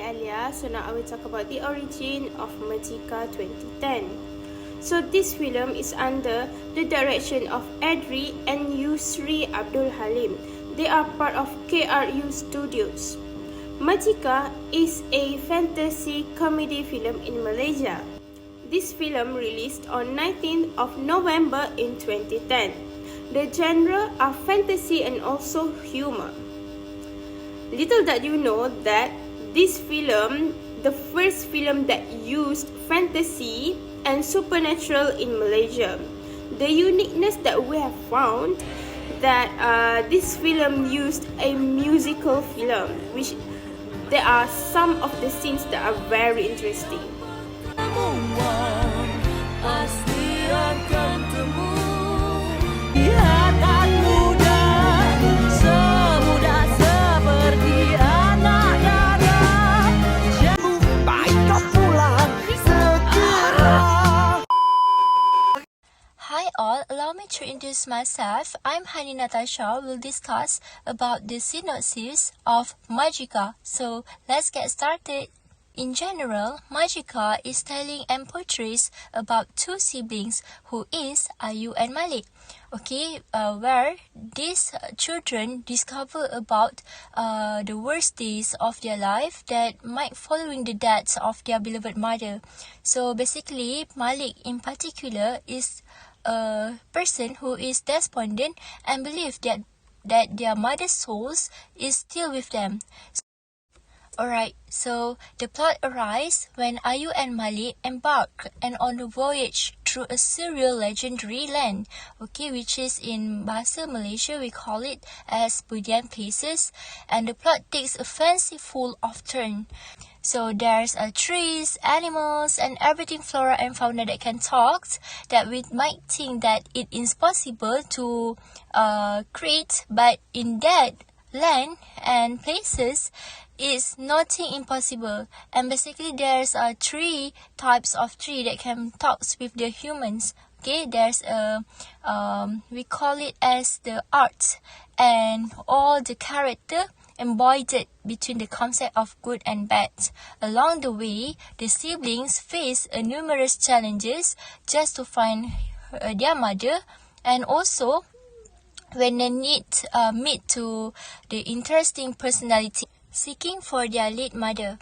Alia. So now I will talk about the origin of Magika 2010. So this film is under the direction of Adri and Yusri Abdul Halim. They are part of KRU Studios. Magika is a fantasy comedy film in Malaysia. This film released on 19th of November in 2010. The genre are fantasy and also humor. Little did you know that this film, the first film that used fantasy and supernatural in Malaysia. The uniqueness that we have found that this film used a musical film, which there are some of the scenes that are very interesting. Hi all, allow me to introduce myself. I'm Hani Natasha. We'll discuss about the synopsis of Magika. So let's get started. In general, Magika is telling and portrays about two siblings who is Ayu and Malik. Where these children discover about the worst days of their life that might following the deaths of their beloved mother. So basically, Malik in particular is a person who is despondent and believe that their mother's souls is still with them. Alright, so the plot arises when Ayu and Malik embark on a voyage through a surreal legendary land, which is in Bahasa Malaysia we call it as Budian Places, and the plot takes a fanciful of turn. So there's trees, animals, and everything flora and fauna that can talk that we might think that it is possible to create, but in that land and places is nothing impossible. And basically there's three types of tree that can talk with the humans. There's we call it as the art, and all the character embodied between the concept of good and bad. Along the way, the siblings face numerous challenges just to find their mother, and also when they meet to the interesting personality seeking for their late mother.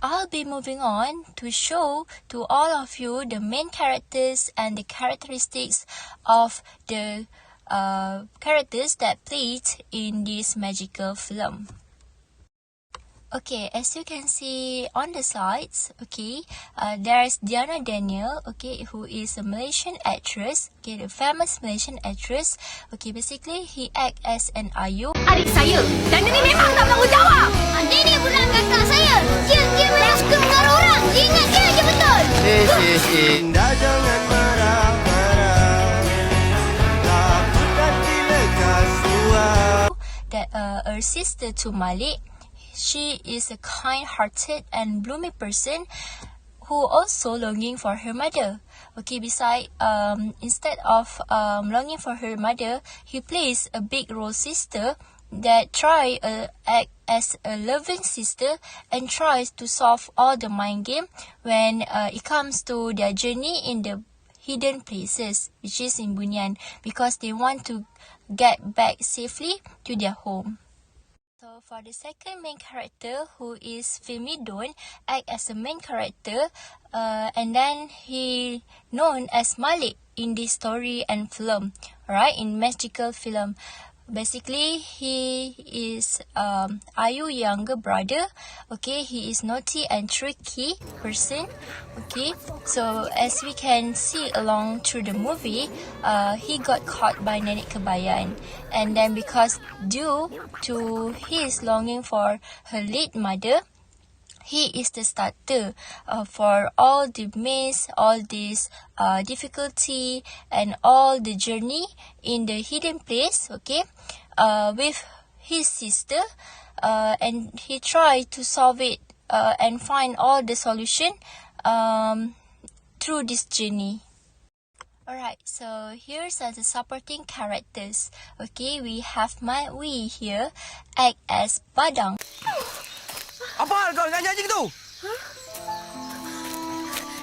I'll be moving on to show to all of you the main characters and the characteristics of the characters that played in this magical film. As you can see on the slides, there's Diana Daniel, who is a Malaysian actress, the famous Malaysian actress. Basically he act as an Ayu. Adik saya, dan ini memang tak bertanggungjawab. Ini bukan kakak saya. Dia memang suka mengarut orang. Dia ingat dia je betul. Indah jangan marah-marah. Takutkan dilekas luar. That her sister to Malik, she is a kind-hearted and bloomy person who also longing for her mother. Instead of longing for her mother, he plays a big role sister that try act as a loving sister and tries to solve all the mind game when it comes to their journey in the hidden places, which is in Bunyan, because they want to get back safely to their home. So for the second main character, who is Femidon, act as a main character, and then he known as Malik in this story and film, in magical film. Basically, he is Ayu younger brother. He is naughty and tricky person. So as we can see along through the movie, he got caught by Nenek Kebayan, and then because due to his longing for her late mother, he is the starter for all the maze, all this difficulty, and all the journey in the hidden place, with his sister, and he tried to solve it and find all the solution through this journey. Alright, so here's the supporting characters. We have Mai Wee here, act as Badang. Apa hal kau dengan janji tu?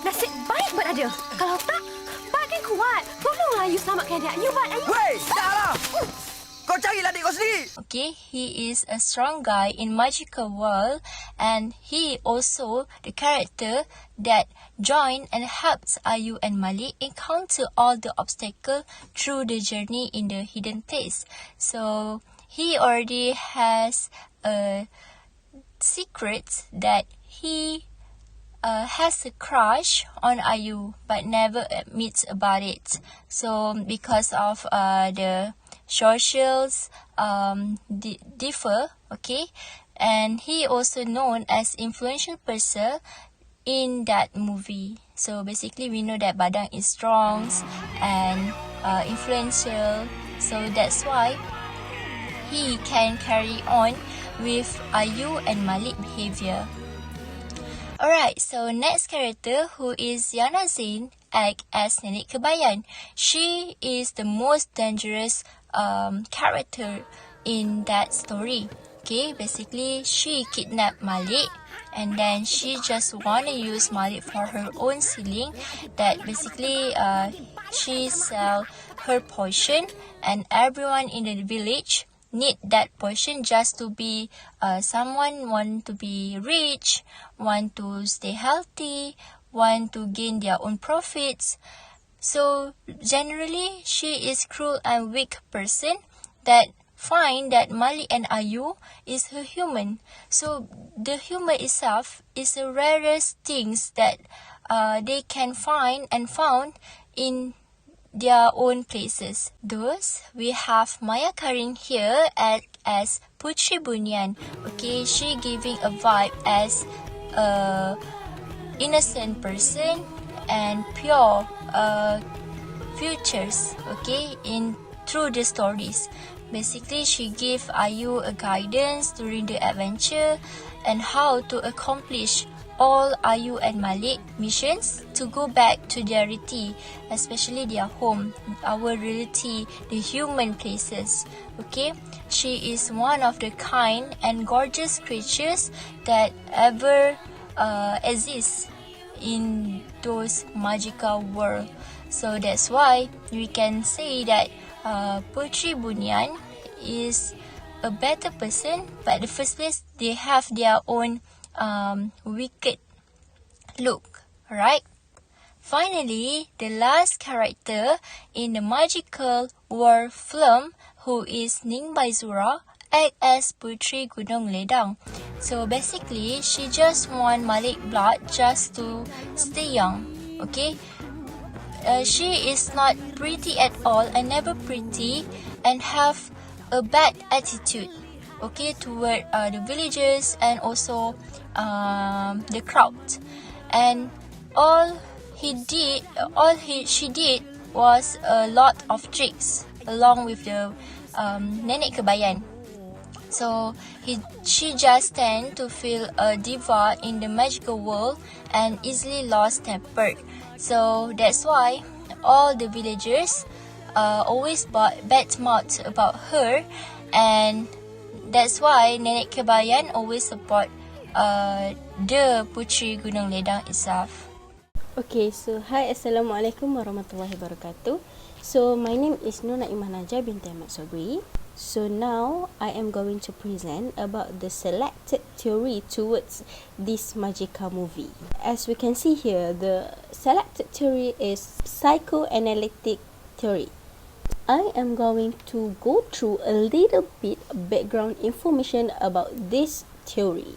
Nasib baik Bat ada. Kalau tak, Bat kan kuat. Tolonglah you selamatkan adik you, Bat. Ayu. Weh, dahlah. Kau carilah adik kau sendiri. Okay, he is a strong guy in Magika world, and he also the character that joined and helps Ayu and Malik encounter all the obstacle through the journey in the hidden place. So he already has a secret that he has a crush on Ayu but never admits about it. So because of the socials differ, okay, and he also known as influential person in that movie. So basically we know that Badang is strong and influential, so that's why he can carry on with Ayu and Malik behavior. Alright, so next character who is Yana Zain act as Nenek Kebayan. She is the most dangerous character in that story. Okay, basically she kidnapped Malik and then she just want to use Malik for her own stealing. That basically she sell her potion and everyone in the village need that potion just to be someone want to be rich, want to stay healthy, want to gain their own profits. So generally she is cruel and weak person that find that Malik and Ayu is a human. So the human itself is the rarest things that they can find and found in their own places. Thus, we have Maya Karin here as Putri Bunyan. Okay, she giving a vibe as a innocent person and pure futures. Okay, in through the stories. Basically, she give Ayu a guidance during the adventure and how to accomplish all Ayu and Malik missions to go back to their reality, especially their home, our reality, the human places. Okay, she is one of the kind and gorgeous creatures that ever exist in those Magika world. So that's why we can say that Putri Bunyan is a better person, but the first place they have their own wicked look, right? Finally, the last character in the magical world film, who is Ning Baizura, act as Putri Gunung Ledang. So basically, she just want Malik blood just to stay young. Okay, she is not pretty at all and never pretty and have a bad attitude. Okay, toward the villagers and also the crowd, and all she did was a lot of tricks along with the Nenek Kebayan. So she just tend to feel a diva in the magical world and easily lost temper. So that's why all the villagers always bad mouth about her, and that's why Nenek Kebayan always support the Putri Gunung Ledang itself. Okay, so hi, Assalamualaikum warahmatullahi wabarakatuh. So my name is Nuna Imah Najah binti Ahmad Sobri. So now I am going to present about the selected theory towards this Magika movie. As we can see here, the selected theory is psychoanalytic theory. I am going to go through a little bit background information about this theory.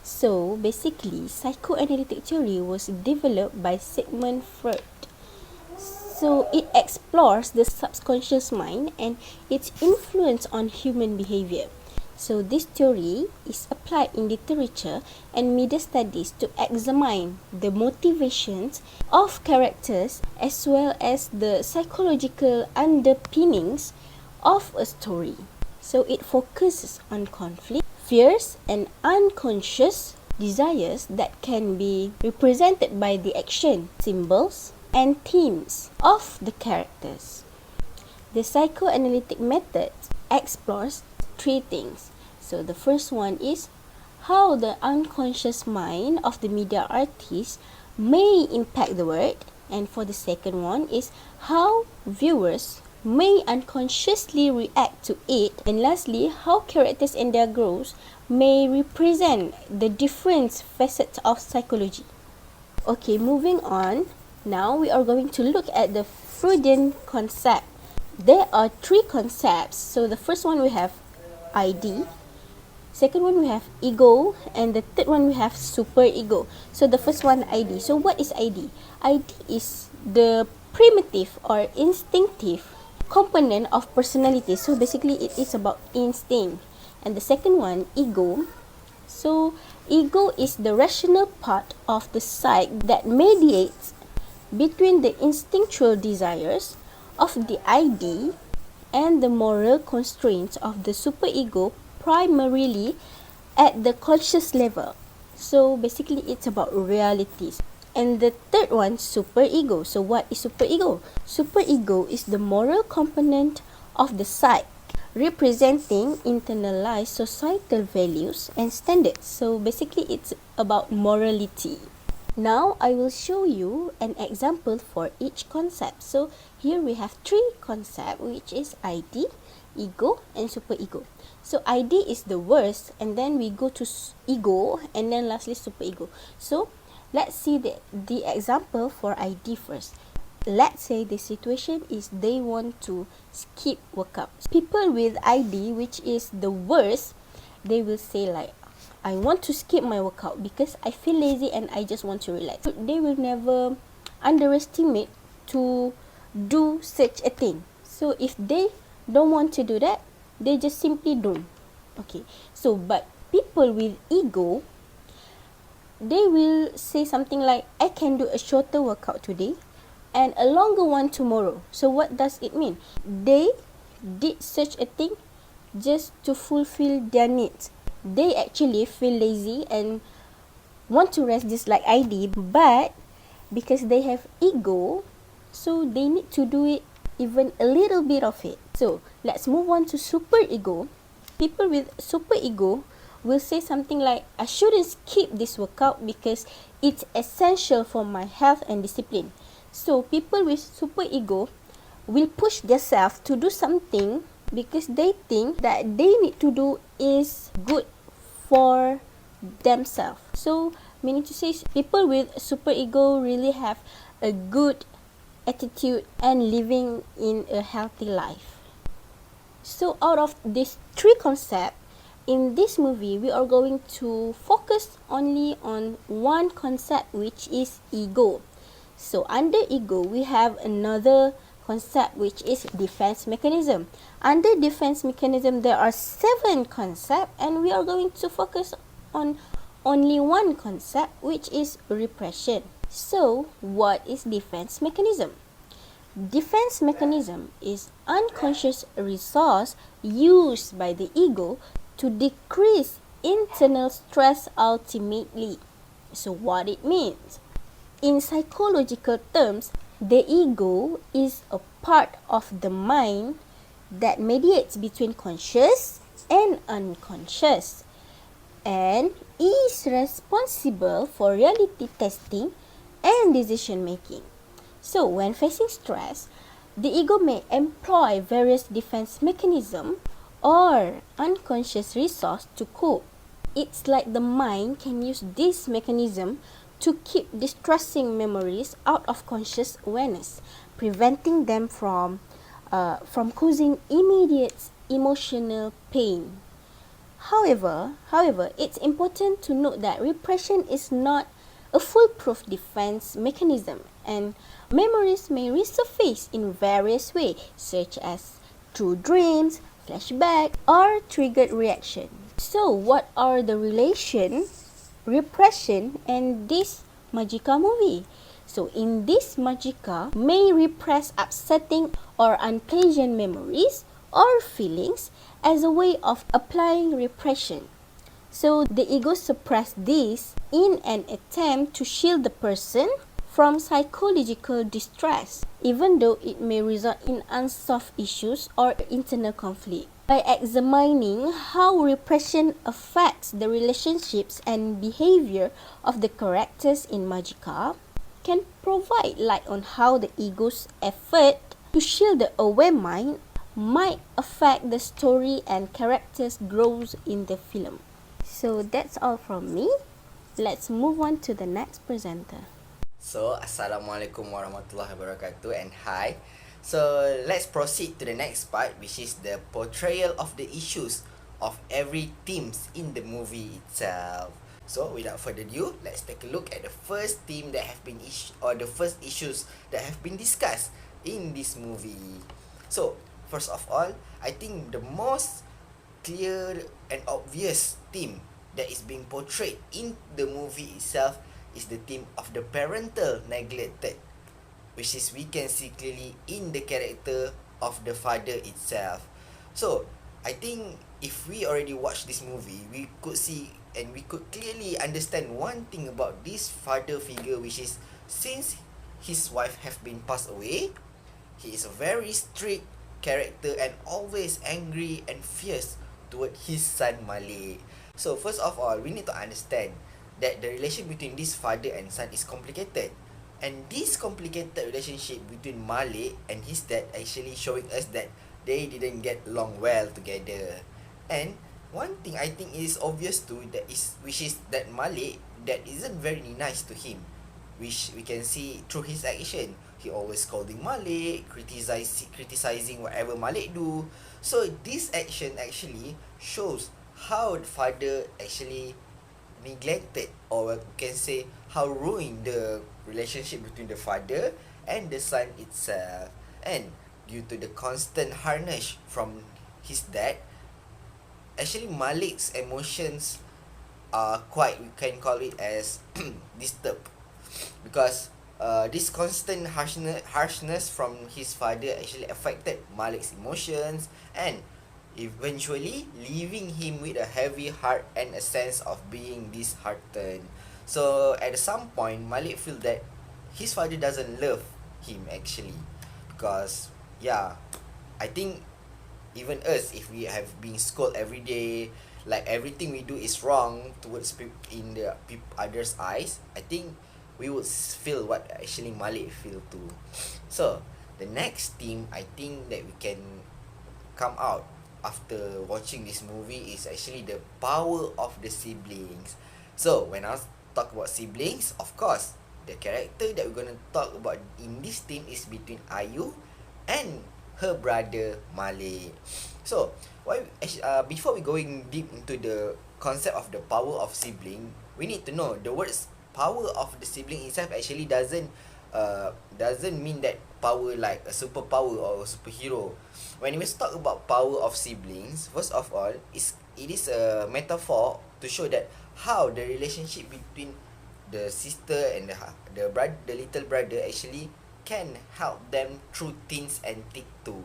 So basically, psychoanalytic theory was developed by Sigmund Freud. So it explores the subconscious mind and its influence on human behavior. So this theory is applied in literature and media studies to examine the motivations of characters as well as the psychological underpinnings of a story. So it focuses on conflict, fears, and unconscious desires that can be represented by the action, symbols, and themes of the characters. The psychoanalytic method explores three things. So the first one is how the unconscious mind of the media artist may impact the work. And for the second one is how viewers may unconsciously react to it. And lastly, how characters and their growth may represent the different facets of psychology. Okay, moving on. Now we are going to look at the Freudian concept. There are three concepts. So the first one we have ID, second one we have ego, and the third one we have superego. So the first one, ID. So what is ID? ID is the primitive or instinctive component of personality. So basically it is about instinct. And the second one, ego. So ego is the rational part of the psyche that mediates between the instinctual desires of the ID and the moral constraints of the superego, primarily at the conscious level. So basically it's about realities. And the third one, superego. So what is superego? Superego is the moral component of the psyche, representing internalized societal values and standards. So basically it's about morality. Now I will show you an example for each concept. So here we have three concepts, which is ID, ego, and superego. So ID is the worst, and then we go to ego, and then lastly superego. So let's see the example for ID first. Let's say the situation is they want to skip workouts. People with ID, which is the worst, they will say like, I want to skip my workout because I feel lazy and I just want to relax. They will never underestimate to do such a thing. So if they don't want to do that, they just simply don't. Okay. So but people with ego, they will say something like, I can do a shorter workout today and a longer one tomorrow. So what does it mean? They did such a thing just to fulfill their needs. They actually feel lazy and want to rest just like I did, but because they have ego, so they need to do it even a little bit of it. So let's move on to superego. People with superego will say something like, I shouldn't skip this workout because it's essential for my health and discipline. So people with superego will push themselves to do something because they think that they need to do is good for themselves. So meaning to say, people with superego really have a good attitude and living in a healthy life. So out of these three concepts, in this movie, we are going to focus only on one concept, which is ego. So under ego, we have another concept, which is defense mechanism. Under defense mechanism, there are 7 concepts, and we are going to focus on only one concept, which is repression. So what is defense mechanism? Defense mechanism is unconscious resource used by the ego to decrease internal stress ultimately. So what it means? In psychological terms, the ego is a part of the mind that mediates between conscious and unconscious and is responsible for reality testing and decision making. So when facing stress, the ego may employ various defense mechanisms or unconscious resource to cope. It's like the mind can use this mechanism to keep distressing memories out of conscious awareness, preventing them from causing immediate emotional pain. However, it's important to note that repression is not a foolproof defense mechanism, and memories may resurface in various ways, such as through dreams, flashback, or triggered reaction. So, what are the relations, repression, and this Magika movie? So, in this Magika may repress upsetting or unpleasant memories or feelings as a way of applying repression. So, the ego suppress this in an attempt to shield the person from psychological distress, even though it may result in unsolved issues or internal conflict. by examining how repression affects the relationships and behavior of the characters in Magika, can provide light on how the ego's effort to shield the aware mind might affect the story and characters' growth in the film. So that's all from me. Let's move on to the next presenter. So, Assalamualaikum warahmatullahi wabarakatuh and hi. So, let's proceed to the next part, which is the portrayal of the issues of every themes in the movie itself. So, without further ado, let's take a look at the first theme that have been the first issues that have been discussed in this movie. So, first of all, I think the most clear and obvious theme that is being portrayed in the movie itself is the theme of the parental neglected, which is we can see clearly in the character of the father itself. So, I think if we already watched this movie, we could see and we could clearly understand one thing about this father figure, which is since his wife have been passed away, he is a very strict character and always angry and fierce toward his son Malik. So first of all, we need to understand that the relation between this father and son is complicated. And this complicated relationship between Malik and his dad actually showing us that they didn't get along well together. And one thing I think is obvious too, which is that Malik that isn't very nice to him, which we can see through his action. He always scolding Malik, criticizing whatever Malik do. So this action actually shows how the father actually neglected, or we can say how ruined the relationship between the father and the son itself. And due to the constant harness from his dad, actually Malik's emotions are quite, we can call it as disturbed, because this constant harshness from his father actually affected Malik's emotions and eventually leaving him with a heavy heart and a sense of being disheartened. So at some point, Malik feel that his father doesn't love him actually, because yeah, I think even us, if we have been scolded every day, like everything we do is wrong towards in the others' eyes, I think we would feel what actually Malik feel too. So the next theme I think that we can come out after watching this movie is actually the power of the siblings. So when I talk about siblings, of course the character that we're gonna talk about in this theme is between Ayu and her brother Malik. So before we going deep into the concept of the power of sibling, we need to know the words power of the sibling itself actually doesn't mean that power like a superpower or a superhero. When we talk about power of siblings, first of all, it is a metaphor to show that how the relationship between the sister and the little brother actually can help them through things and thick too.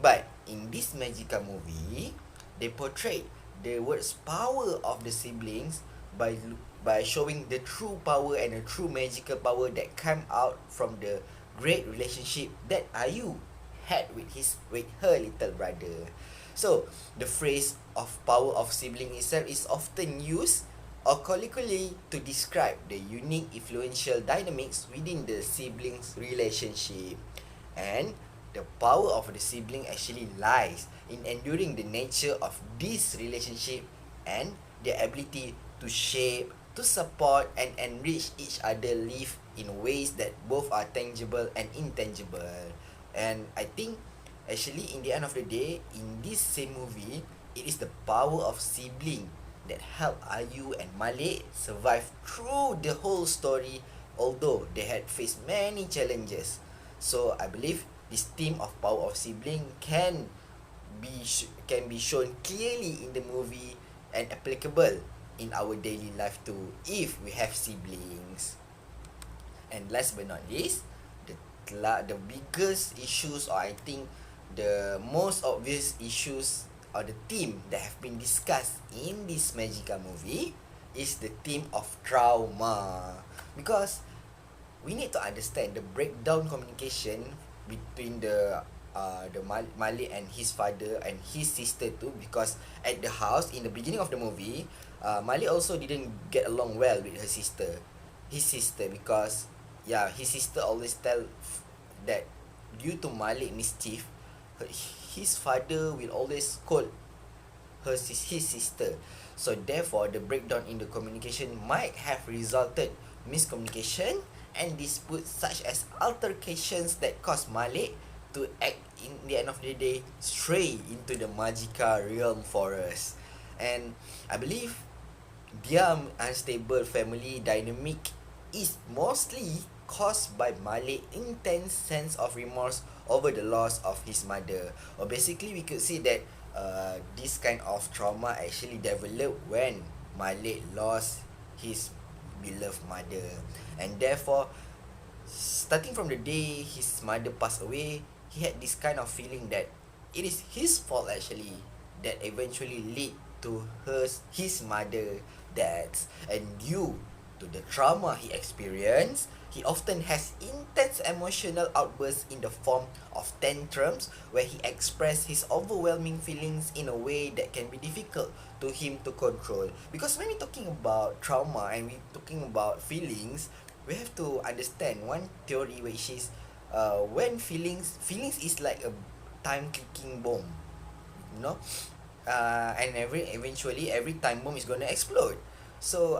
But in this Magika movie, they portrayed the words power of the siblings by showing the true power and the true magical power that came out from the great relationship that Ayu had with her little brother. So the phrase of power of sibling itself is often used or colloquially to describe the unique influential dynamics within the siblings relationship. And the power of the sibling actually lies in enduring the nature of this relationship and their ability to shape, to support and enrich each other live in ways that both are tangible and intangible. And I think actually in the end of the day, in this same movie, it is the power of sibling that help Ayu and Malik survive through the whole story, although they had faced many challenges. So I believe this theme of power of sibling can be shown clearly in the movie and applicable in our daily life too if we have siblings. And last but not least, the biggest issues, or I think the most obvious issues or the theme that have been discussed in this Magika movie is the theme of trauma, because we need to understand the breakdown communication between the Malik and his father and his sister too, because at the house in the beginning of the movie, Malik also didn't get along well with his sister, because his sister always tell that due to Malik mischief, his father will always scold his sister. So therefore, the breakdown in the communication might have resulted miscommunication and disputes, such as altercations that caused Malik to act in the end of the day stray into the Magika realm forest. And I believe their unstable family dynamic is mostly caused by Malik's intense sense of remorse over the loss of his mother. Or basically, we could see that this kind of trauma actually developed when Malik lost his beloved mother, and therefore, starting from the day his mother passed away, he had this kind of feeling that it is his fault actually that eventually lead to his mother death. And due to the trauma he experienced, he often has intense emotional outbursts in the form of tantrums, where he expresses his overwhelming feelings in a way that can be difficult to him to control. Because when we're talking about trauma and we're talking about feelings, we have to understand one theory, which is when feelings is like a time clicking bomb, you know, and eventually every time bomb is gonna explode. So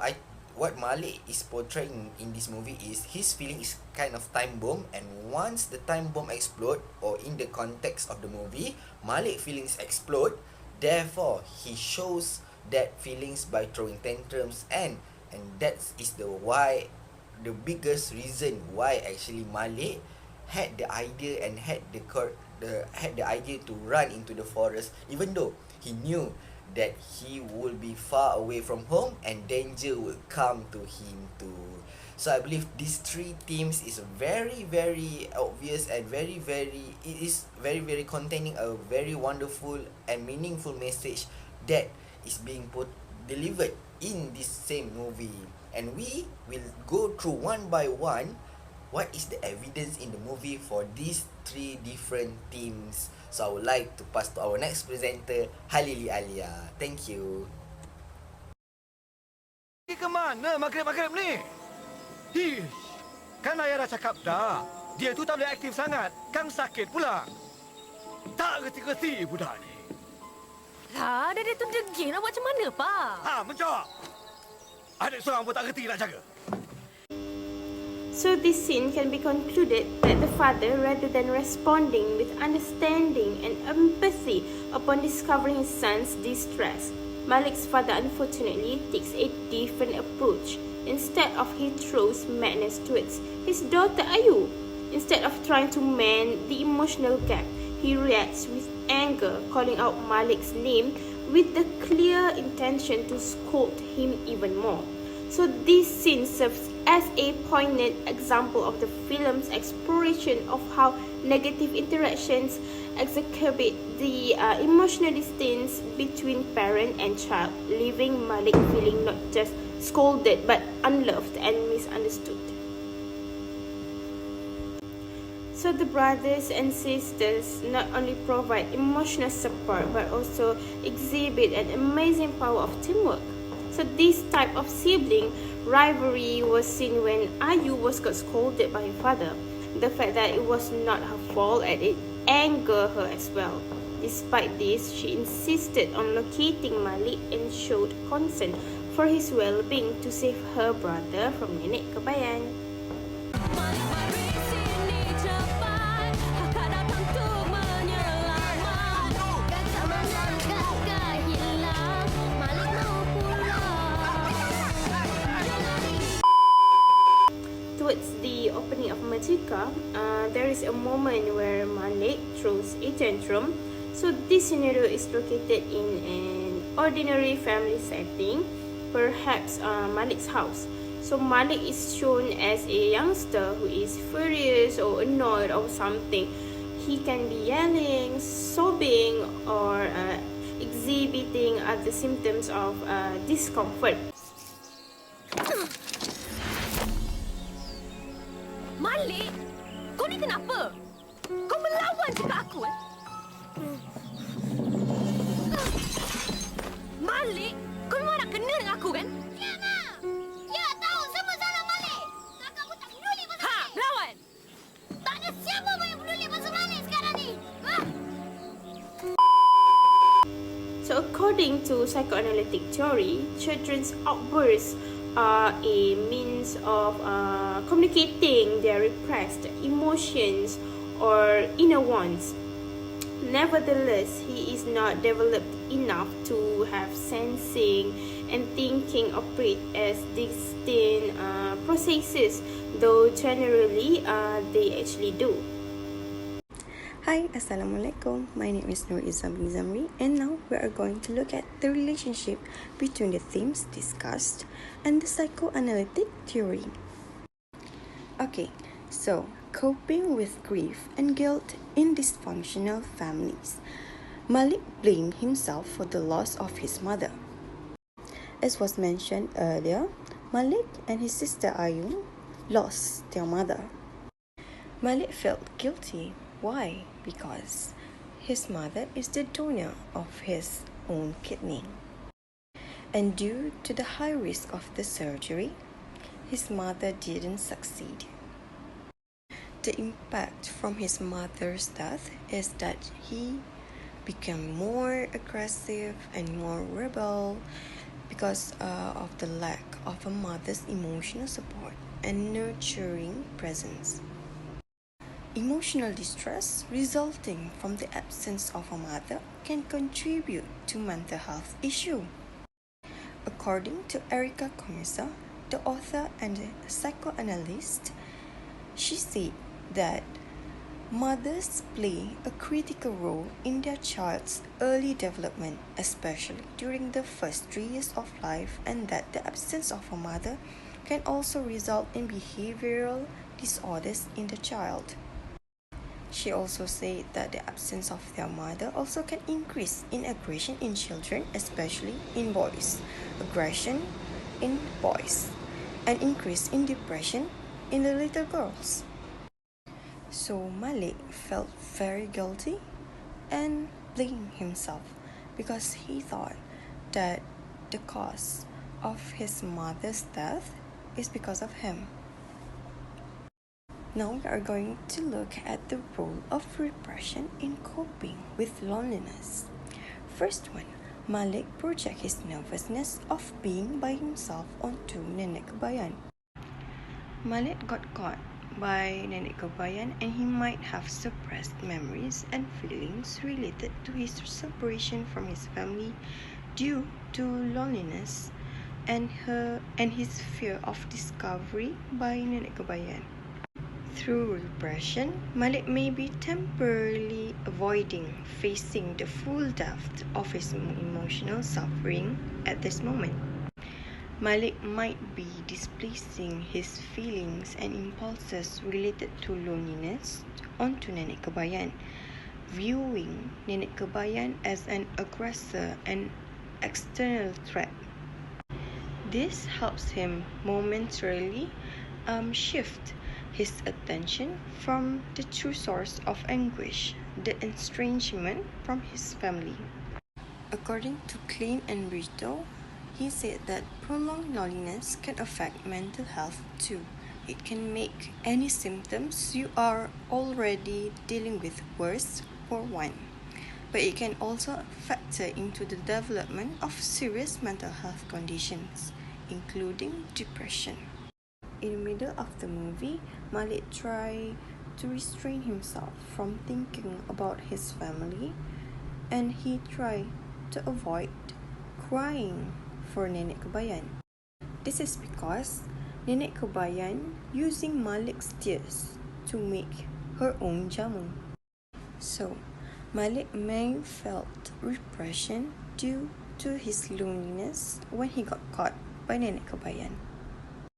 what Malik is portraying in this movie is his feeling is kind of time bomb, and once the time bomb explode, or in the context of the movie, Malik feelings explode. Therefore, he shows that feelings by throwing tantrums, and that is the biggest reason why actually Malik had the idea and had the idea to run into the forest, even though he knew that he will be far away from home and danger will come to him too. So I believe these three themes is very, very obvious and very, very containing a very wonderful and meaningful message that is being delivered in this same movie. And we will go through one by one what is the evidence in the movie for these three different themes. So I would like to pass to our next presenter, Halili Alia. Thank you. Pergi ke mana maghrib-maghrib ni? Hish, kan ayah dah cakap dah. Dia tu tak boleh aktif sangat. Kang sakit pula. Tak reti-reti budak ni. Lah, dia tu degil nak buat macam mana, Pak? Menjawab. Adik seorang pun tak reti nak jaga. So this scene can be concluded that the father, rather than responding with understanding and empathy upon discovering his son's distress, Malik's father unfortunately takes a different approach. Instead of he throws madness towards his daughter Ayu, instead of trying to mend the emotional gap, he reacts with anger, calling out Malik's name with the clear intention to scold him even more. So this scene serves as a poignant example of the film's exploration of how negative interactions exacerbate the emotional distance between parent and child, leaving Malik feeling not just scolded but unloved and misunderstood. So the brothers and sisters not only provide emotional support but also exhibit an amazing power of teamwork. So this type of sibling rivalry was seen when Ayu got scolded by her father. The fact that it was not her fault and it angered her as well. Despite this, she insisted on locating Malik and showed concern for his well-being to save her brother from nenek kebayan. Towards the opening of Magika, there is a moment where Malik throws a tantrum. So this scenario is located in an ordinary family setting, perhaps Malik's house. So Malik is shown as a youngster who is furious or annoyed or something. He can be yelling, sobbing, or exhibiting other symptoms of discomfort. Malik, kau ni kenapa? Kau melawan Puan cakap aku, Malik, kau memang nak kena dengan aku, kan? Ya, Mak. Ya, tahu. Semua salah Malik. Kakak pun tak peduli pasal Malik. Melawan. Tak ada siapa pun yang peduli pasal Malik sekarang ni. So according to psychoanalytic theory, children's outbursts are a means of communicating their repressed emotions or inner wants. Nevertheless, he is not developed enough to have sensing and thinking operate as distinct processes, though generally they actually do. Hi, Assalamualaikum. My name is Nur Izam bin Zamri, and now we are going to look at the relationship between the themes discussed and the psychoanalytic theory. Okay, so coping with grief and guilt in dysfunctional families. Malik blamed himself for the loss of his mother. As was mentioned earlier, Malik and his sister Ayu lost their mother. Malik felt guilty. Why? Because his mother is the donor of his own kidney. And due to the high risk of the surgery, his mother didn't succeed. The impact from his mother's death is that he became more aggressive and more rebel because of the lack of a mother's emotional support and nurturing presence. Emotional distress resulting from the absence of a mother can contribute to mental health issue. According to Erika Komisa, the author and the psychoanalyst, she said that mothers play a critical role in their child's early development, especially during the first 3 years of life, and that the absence of a mother can also result in behavioral disorders in the child. She also said that the absence of their mother also can increase in aggression in children, especially in boys, aggression in boys, and increase in depression in the little girls. So Malik felt very guilty and blamed himself because he thought that the cause of his mother's death is because of him. Now we are going to look at the role of repression in coping with loneliness. First one, Malik projects his nervousness of being by himself onto Nenek Kebayan. Malik got caught by Nenek Kebayan and he might have suppressed memories and feelings related to his separation from his family due to loneliness and his fear of discovery by Nenek Kebayan. Through repression, Malik may be temporarily avoiding facing the full depth of his emotional suffering at this moment. Malik might be displacing his feelings and impulses related to loneliness onto Nenek Kebayan, viewing Nenek Kebayan as an aggressor and external threat. This helps him momentarily shift his attention from the true source of anguish, the estrangement from his family. According to Klein and Brito, he said that prolonged loneliness can affect mental health too. It can make any symptoms you are already dealing with worse for one. But it can also factor into the development of serious mental health conditions, including depression. In the middle of the movie, Malik tried to restrain himself from thinking about his family, and he tried to avoid crying for Nenek Kebayan. This is because Nenek Kebayan using Malik's tears to make her own jamu. So, Malik may felt repression due to his loneliness when he got caught by Nenek Kebayan.